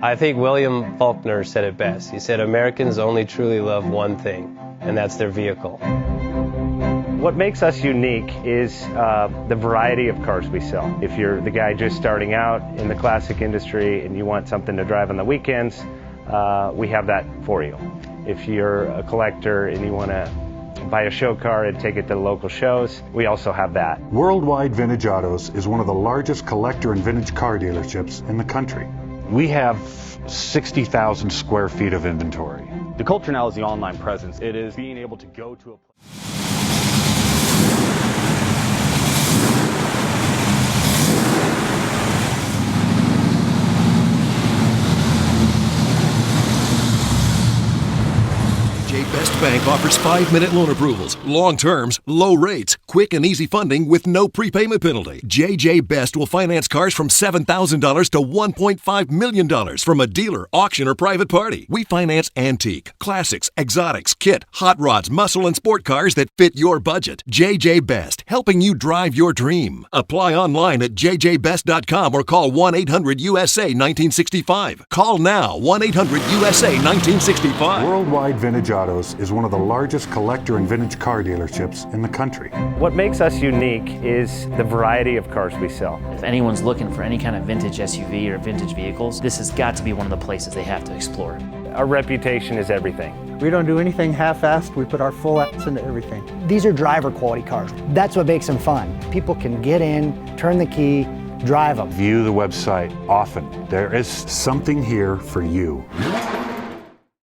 I think William Faulkner said it best. He said, Americans only truly love one thing, and that's their vehicle. What makes us unique is the variety of cars we sell. If you're the guy just starting out in the classic industry and you want something to drive on the weekends, we have that for you. If you're a collector and you want to buy a show car and take it to the local shows, we also have that. Worldwide Vintage Autos is one of the largest collector and vintage car dealerships in the country. We have 60,000 square feet of inventory. The culture now is the online presence. It is being able to go to a place. Best Bank offers 5-minute loan approvals, long terms, low rates, quick and easy funding with no prepayment penalty. JJ Best will finance cars from $7,000 to $1.5 million from a dealer, auction, or private party. We finance antique, classics, exotics, kit, hot rods, muscle, and sport cars that fit your budget. JJ Best, helping you drive your dream. Apply online at jjbest.com or call 1-800-USA-1965. Call now, 1-800-USA-1965. Worldwide Vintage Autos is one of the largest collector and vintage car dealerships in the country. What makes us unique is the variety of cars we sell. If anyone's looking for any kind of vintage SUV or vintage vehicles, this has got to be one of the places they have to explore. Our reputation is everything. We don't do anything half-assed. We put our full ass into everything. These are driver quality cars. That's what makes them fun. People can get in, turn the key, drive them. View the website often. There is something here for you.